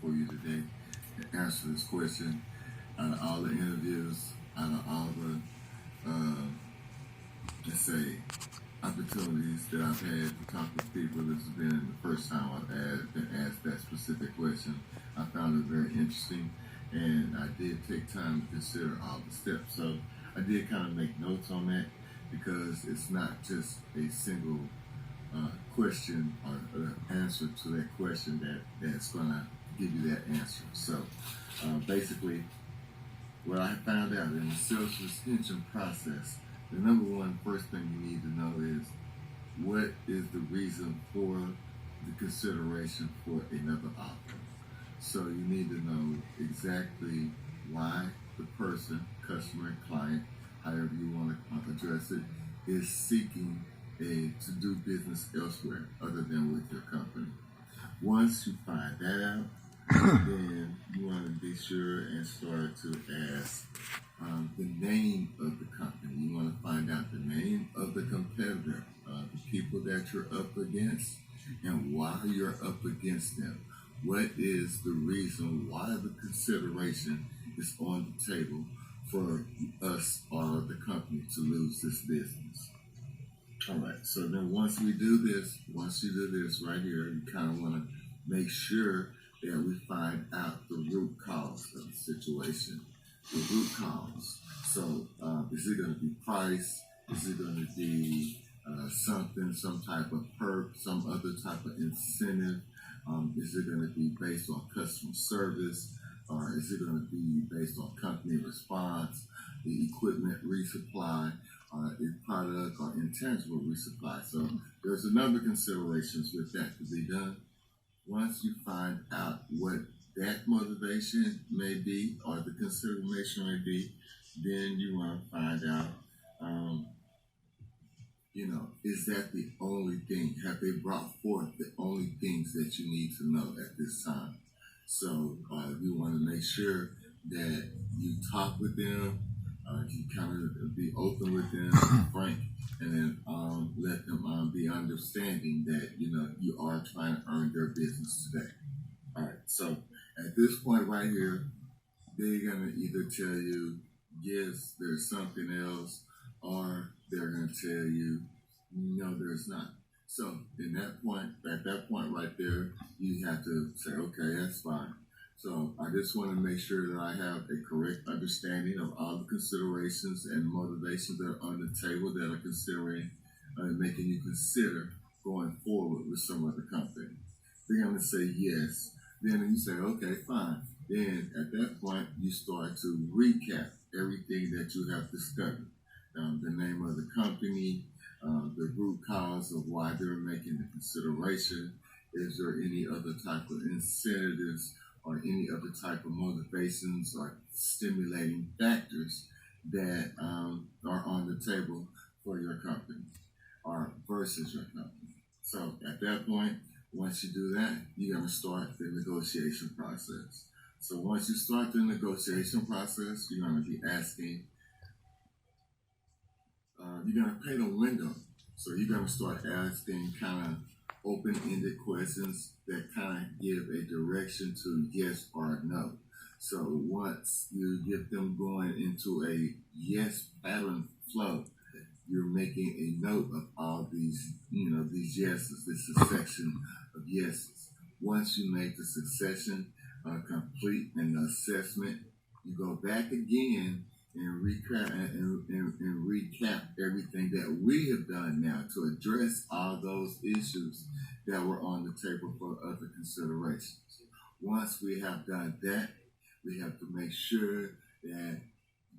for you today to answer this question. Out of all the interviews, out of all the, let's say, opportunities that I've had to talk with people, this has been the first time I've been asked that specific question. I found it very interesting, and I did take time to consider all the steps. So I did kind of make notes on that because it's not just a single question or answer to that question that's going to give you that answer. So basically, what I found out in the sales retention process, the number one first thing you need to know is what is the reason for the consideration for another offer. So you need to know exactly why the person, customer, client, however you want to address it, is seeking to do business elsewhere other than with your company. Once you find that out, then you want to be sure and start to ask the name of the company. You want to find out the name of the competitor, the people that you're up against, and why you're up against them. What is the reason why the consideration is on the table for us or the company to lose this business? All right, so then once you do this right here, you kind of want to make sure that we find out the root cause of the situation. The root cause. So is it going to be price? Is it going to be some type of perk, some other type of incentive? Is it going to be based on customer service? Or is it going to be based on company response, the equipment resupply, a product or intangible resupply? So there's a number of considerations with that to be done. Once you find out what that motivation may be or the consideration may be, then you want to find out, is that the only thing? Have they brought forth the only things that you need to know at this time? So you want to make sure that you talk with them, you kind of be open with them, frank, and then let them be understanding that, you are trying to earn their business today. All right, so at this point right here, they're going to either tell you, yes, there's something else, or they're going to tell you, no, there's not. So at that point right there, you have to say, okay, that's fine. So I just want to make sure that I have a correct understanding of all the considerations and motivations that are on the table that are considering making you consider going forward with some other company. They're going to say yes. Then you say, okay, fine. Then at that point, you start to recap everything that you have discovered. The name of the company, the root cause of why they're making the consideration. Is there any other type of incentives or any other type of motivations or stimulating factors that are on the table for your company or versus your company? So at that point, once you do that, you're going to start the negotiation process. So once you start the negotiation process, you're going to be asking, you're going to paint a window. So you're going to start asking kind of open-ended questions that kind of give a direction to yes or no. So once you get them going into a yes pattern flow, you're making a note of all these, these yeses, this succession of yeses. Once you make the succession complete and the assessment, you go back again and recap everything that we have done now to address all those issues that were on the table for other considerations. Once we have done that, we have to make sure that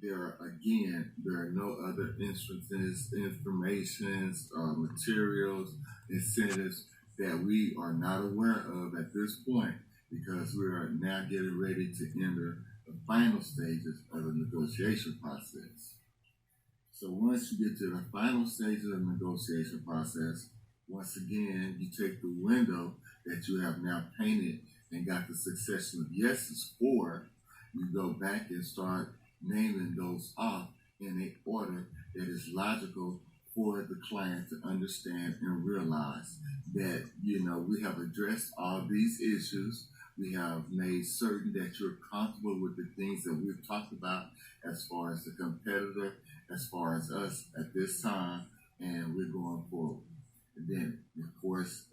there are no other instances, informations, materials, incentives that we are not aware of at this point, because we are now getting ready to enter the final stages of the negotiation process. So once you get to the final stages of the negotiation process, once again, you take the window that you have now painted and got the succession of yeses for, you go back and start naming those off in an order that is logical for the client to understand and realize that, we have addressed all these issues. We have made certain that you're comfortable with the things that we've talked about as far as the competitor, as far as us at this time, and we're going forward. And then, of course,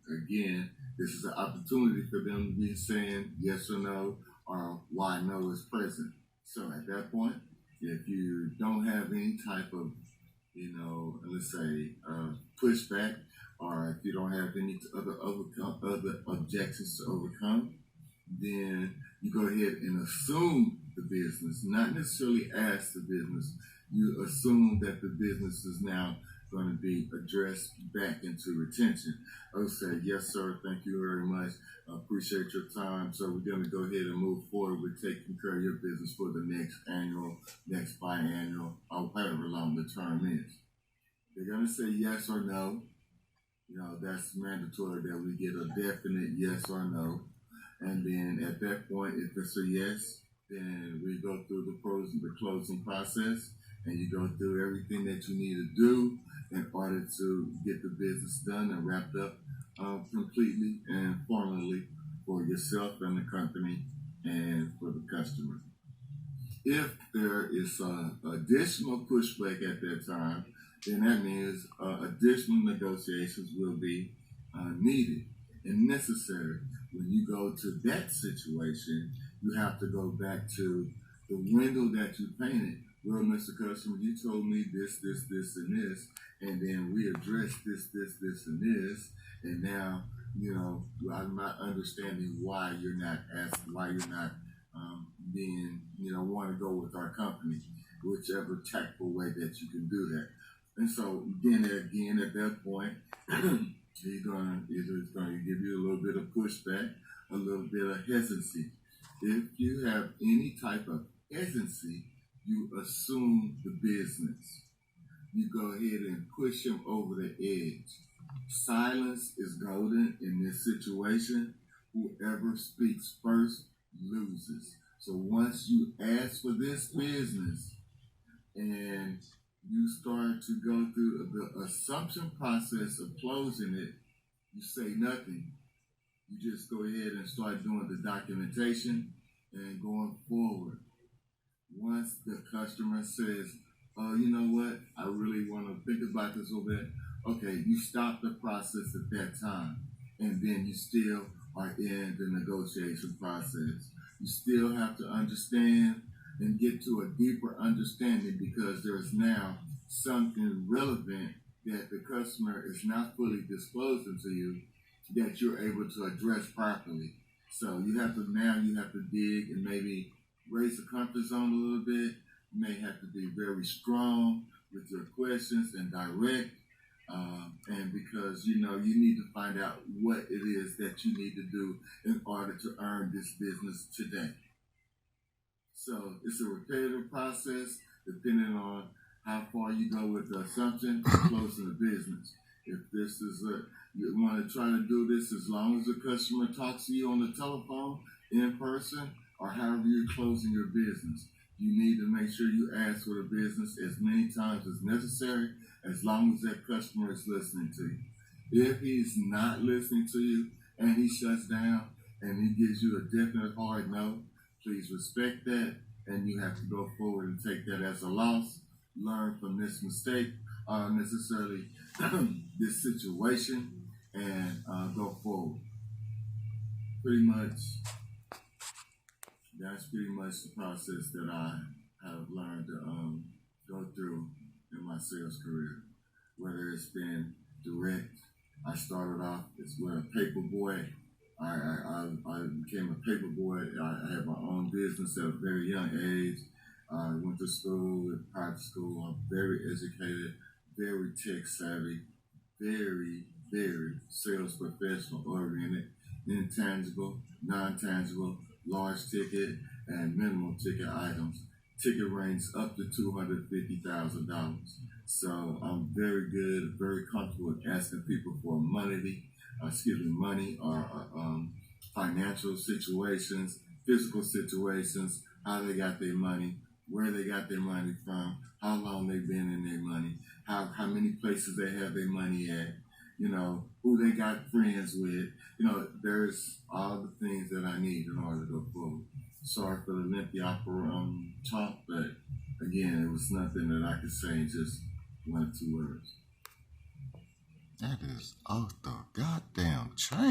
again, this is an opportunity for them to be saying yes or no, or why no is present. So at that point, if you don't have any type of, let's say, pushback, or if you don't have any other objections to overcome, then you go ahead and assume the business, not necessarily ask the business. You assume that the business is now going to be addressed back into retention. I would say, yes, sir, thank you very much. I appreciate your time. So we're going to go ahead and move forward with taking care of your business for the next annual, next biannual, or however long the term is. They're going to say yes or no. That's mandatory that we get a definite yes or no. And then at that point, if it's a yes, then we go through the closing process, and you go through everything that you need to do in order to get the business done and wrapped up completely and formally for yourself and the company and for the customer. If there is additional pushback at that time, then that means additional negotiations will be needed and necessary. When you go to that situation, you have to go back to the window that you painted. Well, Mr. Customer, you told me this, and this, and then we addressed this, and this, and now, I'm not understanding why you're not being, want to go with our company, whichever tactful way that you can do that. And so then again, at that point, he's going to give you a little bit of pushback, a little bit of hesitancy. If you have any type of hesitancy, you assume the business. You go ahead and push him over the edge. Silence is golden in this situation. Whoever speaks first loses. So once you ask for this business and you start to go through the assumption process of closing it, you say nothing. You just go ahead and start doing the documentation and going forward. Once the customer says, oh, you know what, I really want to think about this a little bit, okay, you stop the process at that time, and then you still are in the negotiation process. You still have to understand and get to a deeper understanding, because there's now something relevant that the customer is not fully disclosing to you that you're able to address properly. So you have to dig and maybe raise the comfort zone a little bit. You may have to be very strong with your questions and direct. And because, you need to find out what it is that you need to do in order to earn this business today. So it's a repetitive process depending on how far you go with the assumption to closing the business. If this is you want to try to do this as long as the customer talks to you on the telephone, in person, or however you're closing your business, you need to make sure you ask for the business as many times as necessary, as long as that customer is listening to you. If he's not listening to you and he shuts down and he gives you a definite hard no, please respect that, and you have to go forward and take that as a loss. Learn from this mistake, necessarily this situation, and go forward. That's pretty much the process that I have learned to go through in my sales career. Whether it's been direct, I started off as a paper boy. I became a paper boy. I had my own business at a very young age. I went to school, private school. I'm very educated, very tech savvy, very, very sales professional oriented, intangible, non-tangible, large ticket, and minimal ticket items. Ticket range up to $250,000. So I'm very good, very comfortable with asking people for money or financial situations, physical situations, how they got their money, where they got their money from, how long they've been in their money, how many places they have their money at, who they got friends with. There's all the things that I need in order to go forward. Sorry for the lengthy opera talk, but again, it was nothing that I could say in just 1 or 2 words. That is off the goddamn chain.